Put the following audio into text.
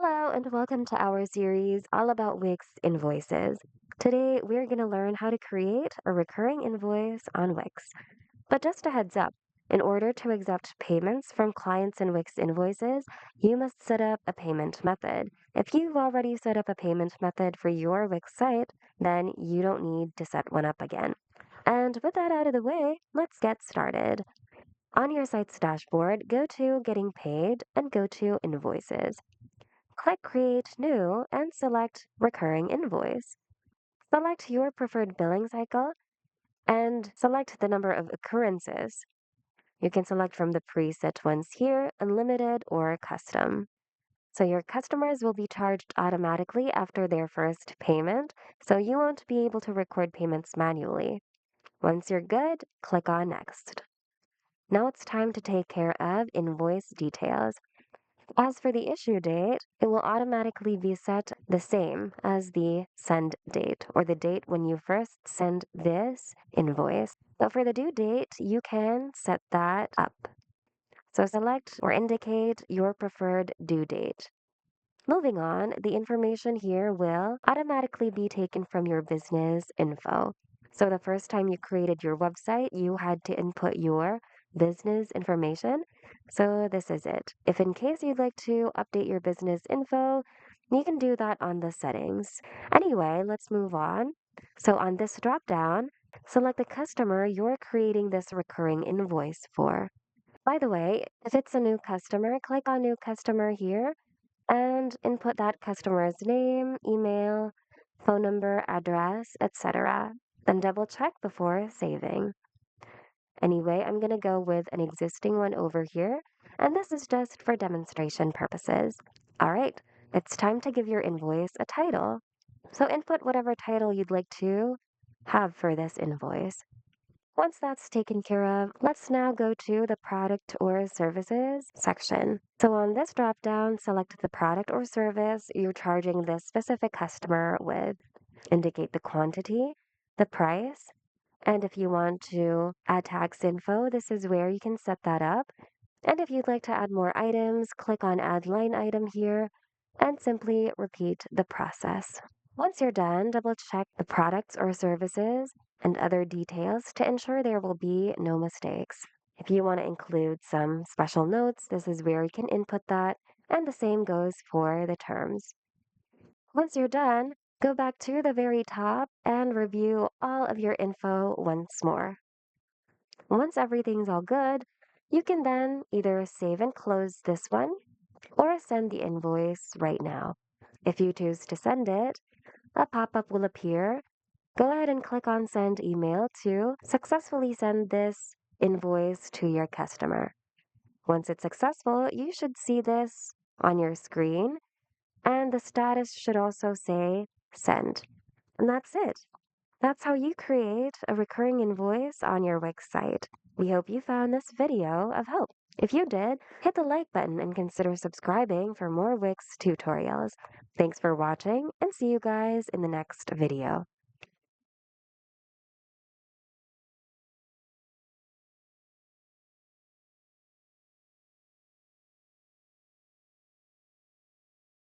Hello, and welcome to our series all about Wix invoices. Today, we're going to learn how to create a recurring invoice on Wix. But just a heads up, in order to accept payments from clients in Wix invoices, you must set up a payment method. If you've already set up a payment method for your Wix site, then you don't need to set one up again. And with that out of the way, let's get started. On your site's dashboard, go to Getting Paid and go to Invoices. Click Create New and select Recurring Invoice. Select your preferred billing cycle and select the number of occurrences. You can select from the preset ones here, unlimited or custom. So your customers will be charged automatically after their first payment, so you won't be able to record payments manually. Once you're good, click on Next. Now it's time to take care of invoice details. As for the issue date, it will automatically be set the same as the send date or the date when you first send this invoice. But for the due date, you can set that up. So select or indicate your preferred due date. Moving on, the information here will automatically be taken from your business info. So the first time you created your website, you had to input your business information. So this is it. If in case you'd like to update your business info, you can do that on the settings. Anyway, let's move on. So on this drop down, select the customer you're creating this recurring invoice for. By the way, if it's a new customer, click on New Customer here and input that customer's name, email, phone number, address, etc. Then double check before saving. Anyway, I'm going to go with an existing one over here, and this is just for demonstration purposes. All right, it's time to give your invoice a title. So input whatever title you'd like to have for this invoice. Once that's taken care of, let's now go to the product or services section. So on this drop down, select the product or service you're charging this specific customer with. Indicate the quantity, the price, and if you want to add tax info, this is where you can set that up. And if you'd like to add more items, click on Add Line Item here and simply repeat the process. Once you're done, double check the products or services and other details to ensure there will be no mistakes. If you want to include some special notes, this is where you can input that, and the same goes for the terms. Once you're done, go back to the very top and review all of your info once more. Once everything's all good, you can then either save and close this one or send the invoice right now. If you choose to send it, a pop-up will appear. Go ahead and click on Send Email to successfully send this invoice to your customer. Once it's successful, you should see this on your screen, and the status should also say Send. And that's it. That's how you create a recurring invoice on your Wix site. We hope you found this video of help. If you did, hit the like button and consider subscribing for more Wix tutorials. Thanks for watching and see you guys in the next video.